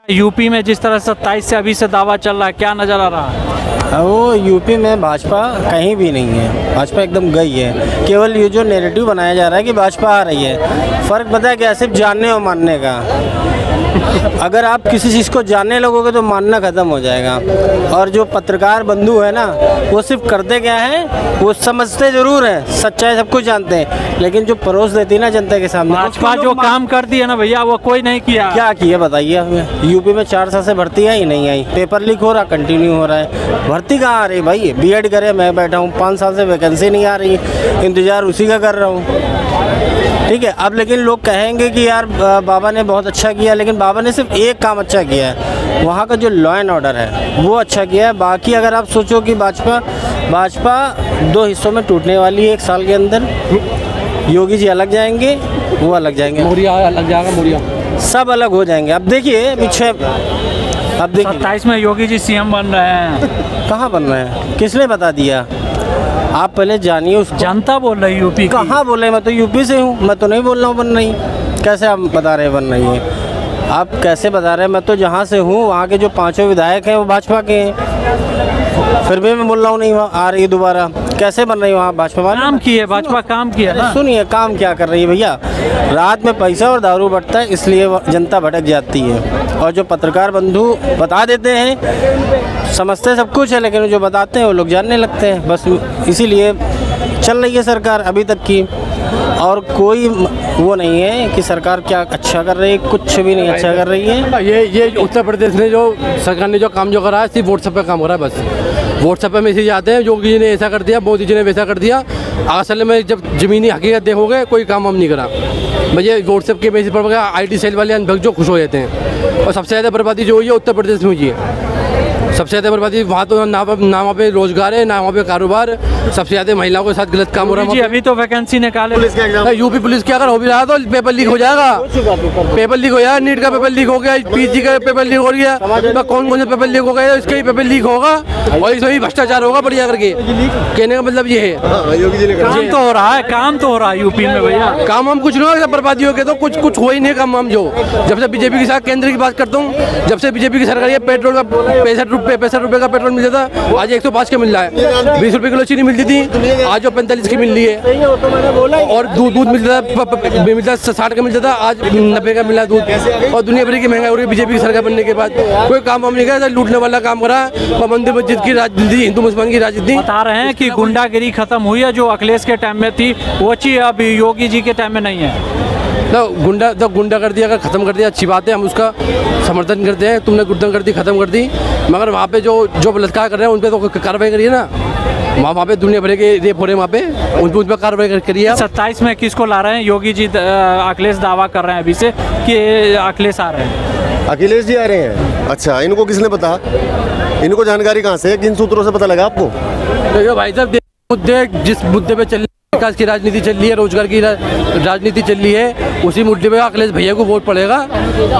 UP में जिस तरह 27 से अभी से दावा चल रहा है, क्या नज़र आ रहा है? वो यूपी में भाजपा कहीं भी नहीं है, भाजपा एकदम गई है। केवल ये जो नैरेटिव बनाया जा रहा है कि भाजपा आ रही है, फ़र्क पता है क्या, सिर्फ जानने और मानने का। अगर आप किसी चीज़ को जानने लगोगे तो मानना ख़त्म हो जाएगा। और जो पत्रकार बंधु है ना, वो सिर्फ करते क्या है, वो समझते ज़रूर हैं, सच्चाई सब कुछ जानते हैं, लेकिन जो परोस देती है ना जनता के सामने, भाजपा जो काम करती है ना भैया, वो कोई नहीं किया। क्या किया बताइए हमें। यूपी में 4 साल से भर्ती आई नहीं आई, पेपर लीक हो रहा, कंटिन्यू हो रहा है। भर्ती कहाँ आ रही भाई? बीएड करे मैं बैठा हूँ, 5 साल से वैकेंसी नहीं आ रही, इंतज़ार उसी का कर रहा हूँ। ठीक है, अब लेकिन लोग कहेंगे कि यार बाबा ने बहुत अच्छा किया, लेकिन बाबा ने सिर्फ एक काम अच्छा किया है, वहाँ का जो लॉ एंड ऑर्डर है वो अच्छा किया है। बाकी अगर आप सोचो कि भाजपा 2 हिस्सों में टूटने वाली है 1 साल के अंदर, योगी जी अलग जाएंगे, वो अलग जाएंगे, मौर्या अलग जाएगा, मौर्या सब अलग हो जाएंगे। अब देखिए पीछे, अब देखिए 27 में योगी जी सीएम बन रहे हैं। कहाँ बन रहे हैं, किसने बता दिया? आप पहले जानिए उस जनता बोल रही है यूपी की। कहाँ बोले? मैं तो यूपी से हूँ, मैं तो नहीं बोल रहा हूँ बन रही। कैसे आप बता रहे हैं बन रही है? आप कैसे बता रहे हैं? मैं तो जहाँ से हूँ वहाँ के जो 5 विधायक हैं वो भाजपा के हैं, फिर भी मैं बोल रहा हूँ नहीं आ रही दोबारा। कैसे बन रही है वहाँ भाजपा? काम की है भाजपा, काम किया ना। सुनिए काम क्या कर रही है भैया, रात में पैसा और दारू बढ़ता है, इसलिए जनता भटक जाती है। और जो पत्रकार बंधु बता देते हैं, समझते सब कुछ है, लेकिन जो बताते हैं वो लोग जानने लगते हैं, बस इसीलिए चल रही है सरकार अभी तक की। और कोई वो नहीं है कि सरकार क्या अच्छा कर रही है, कुछ भी नहीं अच्छा कर रही है। ये उत्तर प्रदेश ने जो सरकार ने जो काम जो करा है, सिर्फ व्हाट्सएप पे काम हो रहा है। बस व्हाट्सएप पे मैसेज आते हैं, योगी जी ने ऐसा कर दिया, मोदी जी ने वैसा कर दिया। असल में जब ज़मीनी हकीकत देखोगे, कोई काम हम नहीं करा भैया। व्हाट्सएप के मैसेज पर IT सेल वाले अनभग जो खुश हो जाते हैं। और सबसे ज़्यादा बर्बादी जो हुई है उत्तर प्रदेश में हुई है, सबसे ज़्यादा बर्बादी वहाँ तो ना वहाँ पे रोजगार है, ना वहाँ पे कारोबार। सबसे ज़्यादा महिलाओं के साथ गलत काम हो रहा है। अभी तो वैकेंसी निकाले यूपी पुलिस की, अगर हो भी रहा तो पेपर लीक हो जाएगा, पेपर लीक हो जाएगा। नीट का पेपर लीक हो गया, PG का पेपर लीक हो गया, कौन कौन से पेपर लीक हो गए, इसका ही पेपर लीक होगा और इसमें भी भ्रष्टाचार होगा बढ़िया करके। कहने का मतलब ये है, काम तो हो रहा है, काम तो हो रहा है यूपी में भैया। काम हम कुछ नहीं होगा, बर्बादी हो गया तो कुछ हो ही नहीं काम हम। जो जब से बीजेपी के साथ केंद्र की बात करता हूँ, जब से बीजेपी की सरकार है, पेट्रोल का 65 रुपये का पेट्रोल मिल जाता, आज 105 का मिल रहा है। 20 रुपये किलो चीनी मिलती थी, आज जो 45 की मिल रही है। और दूध मिलता था 60 का मिलता था, आज 90 का मिला दूध। और दुनिया भर की महंगाई हो रही है बीजेपी की सरकार बनने के बाद। कोई काम हम नहीं करा, लूटने वाला काम करा, मंदिर मस्जिद की राजनीति, हिंदू मुसलमान की राजनीति। बता रहे हैं कि गुंडागिरी खत्म हुई है, जो अखिलेश के टाइम में थी वो चीज अब योगी जी के टाइम में नहीं है। तो गुंडा कर दिया, अगर खत्म कर दिया अच्छी बात है, हम उसका समर्थन करते हैं। तुमने गुंडागर्दी खत्म कर दी, मगर वहाँ पे जो बलात्कार कर रहे हैं उन पर तो कार्रवाई करिए ना। वहाँ पे दुनिया भर के रेप हो रहे हैं, वहाँ पे उन पर कार्रवाई करिए। 27 में किसको ला रहे हैं? योगी जी अखिलेश दावा कर रहे हैं अभी से कि अखिलेश आ रहे हैं। अखिलेश जी आ रहे हैं? अच्छा, इनको किसने पता? इनको जानकारी कहाँ से, किन सूत्रों से पता लगा आपको? देखो भाई साहब, मुद्दे जिस मुद्दे पे चल, विकास की राजनीति चल रही है, रोजगार की राजनीति चल रही है, उसी मुद्दे पे अखिलेश भैया को वोट पड़ेगा।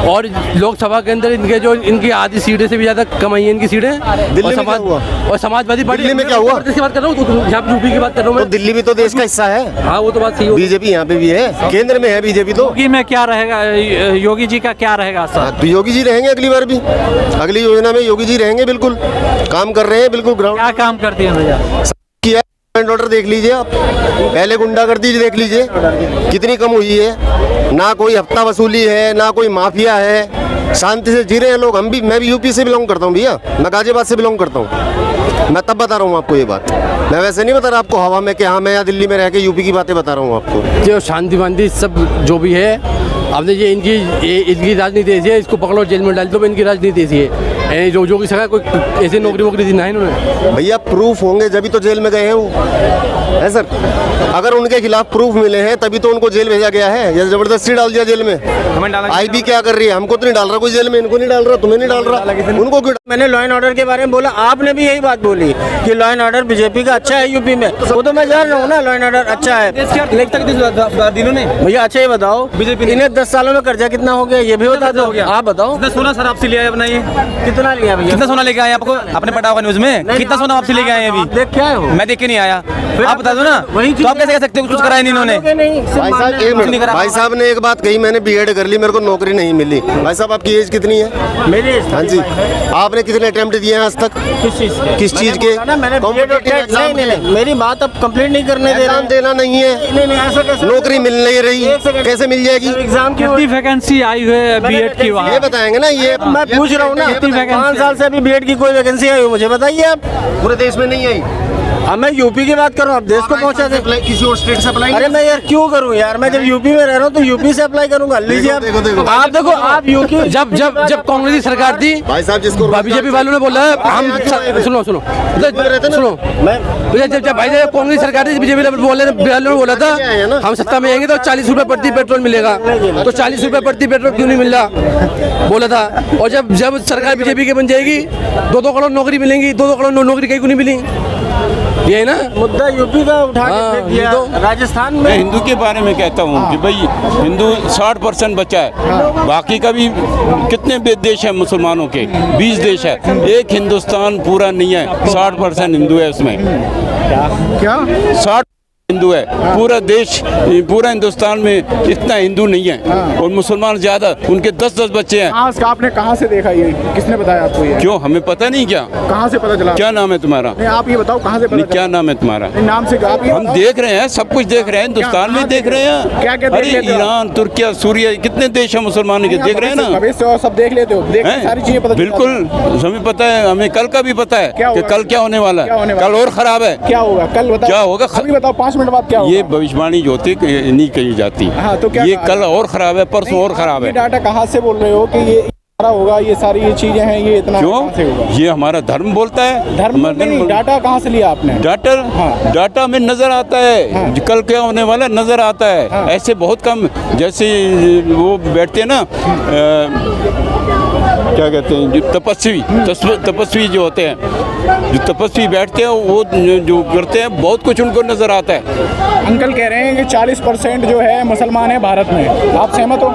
और लोकसभा के अंदर इनकी आधी सीटें से भी ज्यादा कम आई है इनकी सीटें। दिल्ली में क्या हुआ? और समाजवादी पार्टी दिल्ली में क्या हुआ? की बात कर रहा हूँ, यहाँ यूपी की बात कर रहा हूँ मैं। तो दिल्ली भी तो देश का हिस्सा है। हाँ, वो तो बात सही है। बीजेपी यहाँ पे भी है, केंद्र में है बीजेपी। तो योगी में क्या रहेगा, योगी जी का क्या रहेगा? तो योगी जी रहेंगे अगली बार भी, अगली योजना में योगी जी रहेंगे। बिल्कुल काम कर रहे हैं, बिल्कुल ग्राउंड क्या काम करती है भैया? ऑर्डर देख लीजिए आप, पहले गुंडागर्दी देख लीजिए कितनी कम हुई है। ना कोई हफ्ता वसूली है, ना कोई माफिया है, शांति से जी रहे हैं लोग। मैं भी यूपी से बिलोंग करता हूँ भैया, मैं गाजियाबाद से बिलोंग करता हूँ। मैं तब बता रहा हूँ आपको ये बात, मैं वैसे नहीं बता रहा आपको हवा में कि हाँ मैं यहाँ दिल्ली में रह के यूपी की बातें बता रहा हूँ आपको। जो शांति वांति सब जो भी है, आपने ये इनकी राजनीति ऐसी है, इसको पकड़ो जेल में डाल दो, इनकी राजनीति ऐसी है। जो की सका कोई ऐसे नौकरी वोकरी दी ना इन्होंने। भैया प्रूफ होंगे जब तो जेल में गए हैं वो, है सर। अगर उनके खिलाफ प्रूफ मिले हैं तभी तो उनको जेल भेजा गया है, या जबरदस्ती डाल दिया जेल में। IB क्या कर रही है? हमको तो नहीं डाल रहा कोई जेल में, इनको नहीं डाल रहा, तुम्हें नहीं डाल रहा, उनको क्यों? मैंने लॉ एंड ऑर्डर के बारे में बोला, आपने भी यही बात बोली कि लॉ एंड ऑर्डर बीजेपी का अच्छा है यूपी में। वो तो मैं जान रहा हूँ ना, लॉ एंड ऑर्डर अच्छा है। भैया अच्छा ही बताओ, इन्हें 10 सालों में कर्जा कितना हो गया ये भी बता दो। आप बताओ। सोना सर आपसे लिया है अपना, ये कितना लिया भैया? कितना सोना लेके आए आपको आपने पढ़ा होगा न्यूज में? कितना सोना आपसे लेके आए हैं अभी? देख क्या है वो? मैं देख के नहीं आया। आप बता दो ना। वही तो आप कैसे कह सकते हो कुछ कराया नहीं इन्होंने? भाई साहब एक मिनट, भाई साहब ने एक बात कही, मैंने बीएड कर ली, मेरे को नौकरी नहीं मिली। भाई साहब आपकी एज कितनी है? मेरी हाँ जी, आपने कितने अटेम्प्ट दिए हैं आज तक? किस चीज के? मैंने कॉम्पिटिटिव एग्जाम नहीं, मेरी बात अब कंप्लीट नहीं करने दे रहा एग्जाम देना नहीं है, नहीं ऐसा कैसे? नौकरी मिल नहीं रही, कैसे मिल जाएगी? एग्जाम की कितनी वैकेंसी आई हुई है बीएड की ये वहाँ? बताएंगे ना। ये मैं पूछ रहा हूँ ना, कितनी वैकेंसी? 5 साल से अभी बीएड की कोई वैकेंसी आई हो मुझे बताइए आप। पूरे देश में नहीं आई। अब मैं यूपी की बात करूँ, अब देश को पहुँचा दे। किसी और स्टेट से अप्लाई? अरे मैं यार क्यों करूँ यार, मैं जब यूपी में रह रहा हूँ तो यूपी से अप्लाई करूँगा। लीजिए आप, आप देखो, आप यूपी जब जब जब कांग्रेस की सरकार थी, भाई साहब जिसको बीजेपी वालों ने बोला हम सुनो सुनो सुनो मैं जब भाई जब कांग्रेस सरकार थी, बीजेपी वालों ने बोला था हम सत्ता में आएंगे तो 40 रुपए प्रति पेट्रोल मिलेगा। तो 40 रुपए प्रति पेट्रोल क्यों नहीं मिल रहा बोला था। और जब जब सरकार बीजेपी की बन जाएगी 2-2 करोड़ नौकरी मिलेंगी, 2-2 करोड़ नौकरी कहीं को नहीं मिली। ये है ना मुद्दा यूपी का उठा के फेंक दिया। राजस्थान मैं में हिंदू के बारे में कहता हूँ कि भाई हिंदू 60% बचा है, बाकी का भी कितने देश है मुसलमानों के? 20 देश है, एक हिंदुस्तान पूरा नहीं है। 60% हिंदू है उसमें, क्या 60 हिंदू है पूरा देश, पूरा हिंदुस्तान में इतना हिंदू नहीं है और मुसलमान ज्यादा, उनके 10-10 बच्चे हैं। आपने कहाँ से देखा ये? किसने बताया आपको ये? क्यों हमें पता नहीं क्या? कहाँ से पता चला? क्या नाम है तुम्हारा? नहीं, आप ये बताओ कहाँ से पता नहीं, चला? क्या नाम है तुम्हारा? नहीं, नाम से आप ये हम बताओ। देख रहे हैं, सब कुछ देख रहे हैं, हिंदुस्तान में देख रहे हैं। क्या-क्या देख अरे लेते हो? ईरान, तुर्किया, सूर्या, कितने देश है मुसलमानों के, देख रहे हैं ना? भविष्य और सब देख लेते हो, देख हैं? सारी चीजें पता चल बिल्कुल, जाती हैं। हमें पता है, हमें कल का भी पता है क्या कि होगा? कल क्या होने वाला क्या होने है। वाला कल और खराब है। क्या होगा कल बताओ? क्या होगा? अभी बताओ 5 मिनट बाद क्या होगा? ये भविष्यवाणी जो होती है नहीं कही जाती। हाँ, तो क्या ये कहा? कल और खराब है, परसों और खराब ये है। डाटा कहाँ से बोल रहे हो कि ये सारा होगा, ये सारी ये चीजें हैं, ये इतना कहाँ से होगा? क्यों? ये हमारा धर्म बोलता है। धर्म हमारा नहीं, डाटा कहाँ से लिया आपने? डाटा में नजर आता है कल क्या होने वाला नजर आता है। ऐसे बहुत कम, जैसे वो बैठते हैं ना, क्या कहते हैं, जो तपस्वी जो होते हैं, जो तपस्वी बैठते हैं, वो जो करते हैं, बहुत कुछ उनको नजर आता है। अंकल कह रहे हैं कि 40% जो है मुसलमान है भारत में, आप सहमत हो?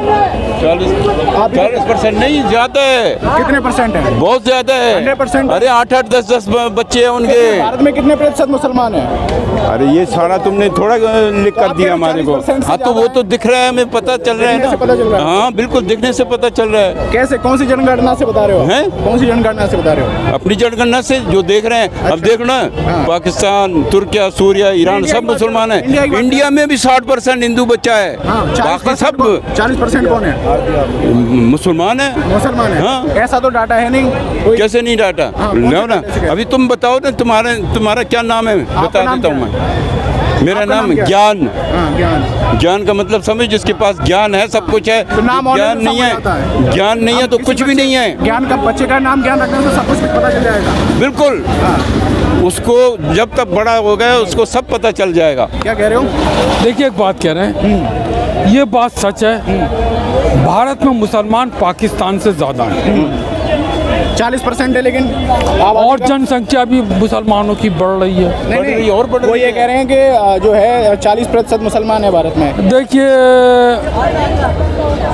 40% नहीं, ज्यादा है। कितने परसेंट है? बहुत ज्यादा है। 100%? अरे 8-8, 10-10 बच्चे हैं उनके। भारत में कितने प्रतिशत मुसलमान है? अरे ये सारा तुमने थोड़ा लिख कर दिया हमारे को। 40% से हाँ तो वो तो दिख रहा है, हमें पता चल रहा है दिखने ना। से पता चल रहा है। हाँ बिल्कुल, दिखने से पता चल रहा है। कैसे, कौन सी जनगणना से बता रहे हो? हैं? कौन सी जनगणना से बता रहे हो? अपनी जनगणना से जो देख रहे हैं। अब देखो ना, पाकिस्तान, तुर्किया, सूर्या, ईरान सब मुसलमान है। इंडिया में भी 60% हिंदू बच्चा है, बाकी सब 40% कौन है? मुसलमान है। मुसलमान है। हाँ। ऐसा तो डाटा है नहीं कोई। कैसे नहीं डाटा? लो ना, अभी तुम बताओ ना, तुम्हारा क्या नाम है? बता नाम देता हूँ क्या मैं। मेरा आपका नाम नाम क्या? ज्ञान। हाँ, ज्ञान। ज्ञान का मतलब समझ, जिसके पास ज्ञान है सब कुछ है। तो नाम होने ज्ञान से नहीं सब हो जाता है, है। ज्ञान नहीं है तो किसी कुछ भी बच्चे- नहीं है। ज्ञान का, बच्चे का नाम ज्ञान रखने से सब कुछ पता चल जाएगा। बिल्कुल, उसको जब तक बड़ा हो गया उसको सब पता चल जाएगा। क्या कह रहे हो? देखिए एक बात कह रहे हैं, ये बात सच है, भारत में मुसलमान पाकिस्तान से ज़्यादा हैं 40% है, लेकिन और जनसंख्या भी मुसलमानों की बढ़ रही है। नहीं, नहीं, और बढ़ वो रही ये है। कह रहे हैं कि जो है 40% मुसलमान है भारत में। देखिए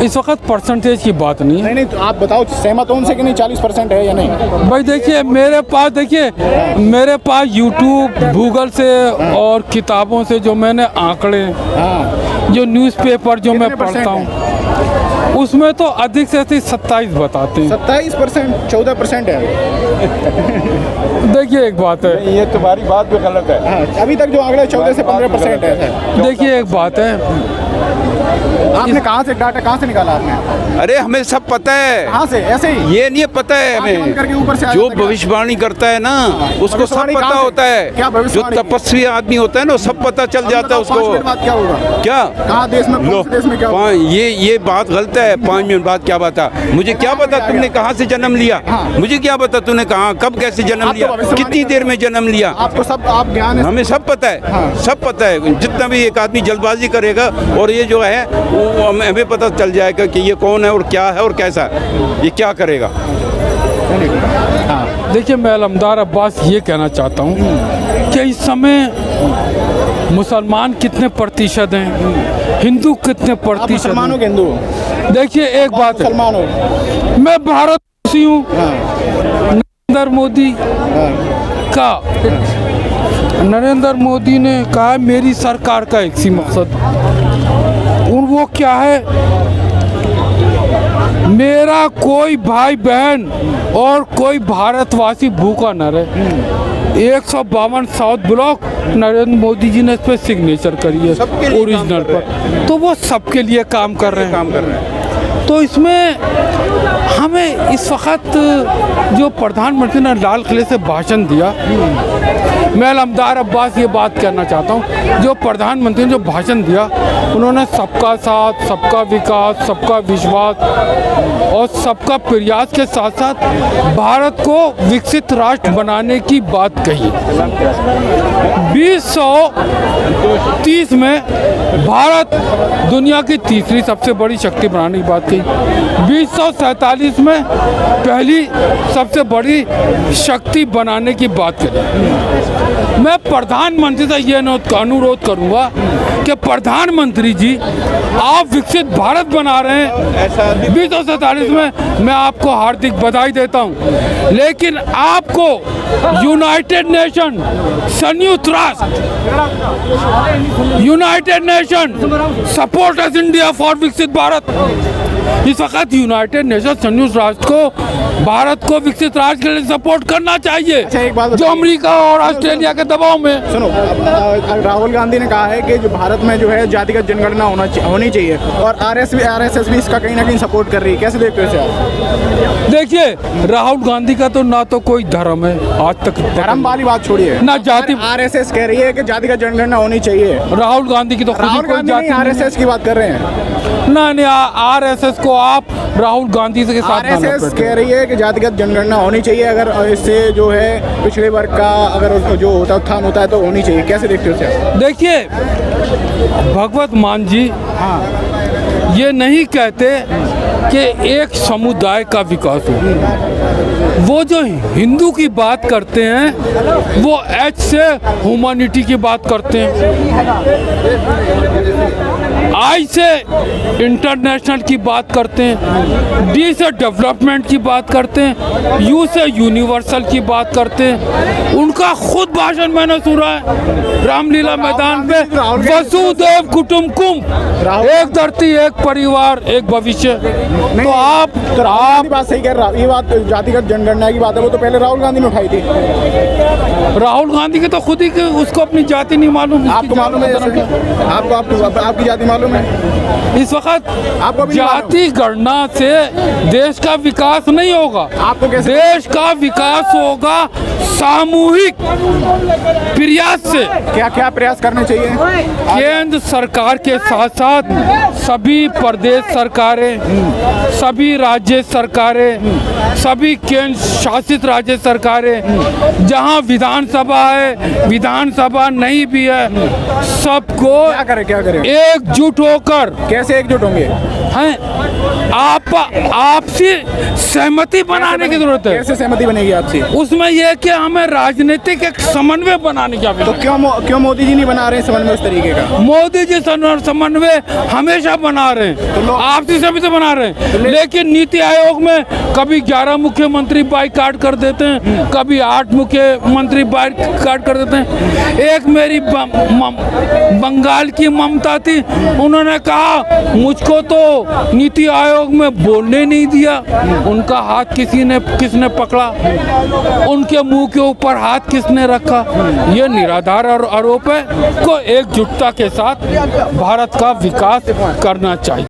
इस वक्त परसेंटेज की बात नहीं है नहीं नहीं, तो आप बताओ सहमत हो उनसे कि नहीं 40% है या नहीं? भाई। देखिए मेरे पास यूट्यूब, गूगल से और किताबों से जो मैंने आंकड़े, हाँ। जो न्यूज़पेपर जो मैं कितने पढ़ता परसेंट हूँ, उसमें तो अधिक से अधिक 27 बताते हैं। 27%, 14% है। देखिए एक बात है, ये तुम्हारी बात भी गलत है। हाँ, अभी तक जो आंकड़े 14 से 15% है। देखिए एक बात है, आपने कहाँ से डाटा कहाँ से निकाला आपने? अरे हमें सब पता है। कहाँ से? ऐसे ही ये नहीं पता है आंखें बंद करके हमें। ऊपर से आ जो जाता है। भविष्यवाणी करता है ना, उसको सब भविष्यवाणी पता कहाँ से? होता है। क्या जो भविष्यवाणी? तपस्वी आदमी होता है ना, सब पता चल जाता है 5 मिनट उसको। बाद क्या होगा? क्या? कहाँ देश में, कौन से देश में क्या होगा? ये बात गलत है। 5 मिनट बाद क्या बता? मुझे क्या पता तुमने कहाँ से जन्म लिया? मुझे क्या पता तूने कहाँ कब कैसे जन्म आप तो लिया, भविष्यवाणी कितनी देर में जन्म लिया? आपको सब, आप ज्ञान है। हमें सब पता है। हाँ। सब पता है। जितना भी एक आदमी जल्दबाजी करेगा और ये जो है वो हमें पता चल जाएगा कि ये कौन है और क्या है और कैसा है, ये क्या करेगा। देखिए मैं अलमदार अब्बास ये कहना चाहता हूँ कि इस समय मुसलमान कितने प्रतिशत हैं, हिंदू कितने आप प्रतिशत मुसलमान हो हैं। कि हिंदू हो? देखिए एक बात है, मुसलमान हो? मैं भारत खुशी हूँ नरेंद्र मोदी का। नरेंद्र मोदी ने कहा मेरी सरकार का एक ही मकसद, वो क्या है, मेरा कोई भाई बहन और कोई भारतवासी भूखा न रहे। 152 साउथ ब्लॉक नरेंद्र मोदी जी ने इस पर सिग्नेचर करी है ओरिजिनल पर, तो वो सबके लिए काम कर रहे हैं। तो इसमें हमें इस वक्त जो प्रधानमंत्री ने लाल किले से भाषण दिया, मैं अलमदार अब्बास ये बात कहना चाहता हूँ, जो प्रधानमंत्री ने जो भाषण दिया, उन्होंने सबका साथ, सबका विकास, सबका विश्वास और सबका प्रयास के साथ साथ भारत को विकसित राष्ट्र बनाने की बात कही। 2030 में भारत दुनिया की तीसरी सबसे बड़ी शक्ति बनाने की बात कही। 2047 में पहली सबसे बड़ी शक्ति बनाने की बात करी। मैं प्रधानमंत्री से ये अनुरोध करूंगा कि प्रधानमंत्री जी आप विकसित भारत बना रहे हैं 2047 में, मैं आपको हार्दिक बधाई देता हूं, लेकिन आपको यूनाइटेड नेशन, संयुक्त राष्ट्र, United nation support us India for विकसित भारत। इस वक्त यूनाइटेड नेशन संयुक्त राष्ट्र को भारत को विकसित राष्ट्र के लिए सपोर्ट करना चाहिए। अच्छा, एक बात जो अमेरिका और ऑस्ट्रेलिया के दबाव में। सुनो, राहुल गांधी ने कहा है कि जो भारत में जो है जातिगत जनगणना होनी चाहिए, और आरएसएस भी इसका कहीं ना कहीं सपोर्ट कर रही है, कैसे देखते हो इसे आप? देखिए, राहुल गांधी का तो ना तो कोई धर्म है, आज तक धर्म वाली बात छोड़िए, ना जाति। आरएसएस कह रही है कि जातिगत जनगणना होनी चाहिए। राहुल गांधी की तो खुद ही राहुल कोई गांधी जाति आरएसएस की बात कर रहे हैं। नहीं, आरएसएस को आप राहुल गांधी के साथ आरएसएस कह रही है कि जातिगत जनगणना होनी चाहिए, अगर इससे जो है पिछड़े वर्ग का अगर जो होता उत्थान होता है तो होनी चाहिए, कैसे देखते हो इसे? देखिए, भगवत मान जी ये नहीं कहते कि एक समुदाय का विकास हो। वो जो हिंदू की बात करते हैं वो एच से ह्यूमैनिटी की बात करते हैं, आई से इंटरनेशनल की बात करते हैं, डी से डेवलपमेंट की बात करते हैं, यू से यूनिवर्सल की बात करते हैं। उनका खुद भाषण मैंने सुना है रामलीला मैदान पे, वसुदेव कुटुंबकम, एक धरती, एक परिवार, एक भविष्य। तो आप बात सही कह रहा, ये बात जातिगत जनगणना की बात है, वो तो पहले राहुल गांधी ने उठाई थी। राहुल गांधी के तो खुद ही उसको अपनी जाति नहीं मालूम। आपको मालूम है? आपकी जाति मालूम है? इस वक्त आपको जाति गणना से देश का विकास नहीं होगा। आपको कैसे? देश का विकास होगा सामूहिक प्रयास से। क्या क्या प्रयास करने चाहिए? केंद्र सरकार के साथ साथ सभी प्रदेश सरकारें, सभी राज्य सरकारें, सभी केंद्र शासित राज्य सरकारें, जहां विधानसभा है, विधानसभा नहीं भी है, सबको क्या करें एकजुट होकर। कैसे एकजुट होंगे? हैं आपसी सहमति बनाने की जरूरत है। कैसे सहमति बनेगी आपसी? उसमें यह कि हमें राजनीतिक एक समन्वय बनाने की आवश्यकता। तो क्यों मोदी जी नहीं बना रहे समन्वय उस तरीके का? मोदी जी समन्वय हमेशा बना रहे हैं, आपसी सहमति बना रहे हैं, लेकिन नीति आयोग में कभी 11 मुख्यमंत्री बाइकाट कर देते हैं, कभी 8 मुख्यमंत्री बाइकाट कर देते हैं। एक मेरी बंगाल की ममता थी, उन्होंने कहा मुझको तो नीति आयोग में बोलने नहीं दिया। उनका हाथ किसने पकड़ा, उनके मुंह के ऊपर हाथ किसने रखा? ये निराधार आरोप है। को एकजुटता के साथ भारत का विकास करना चाहिए।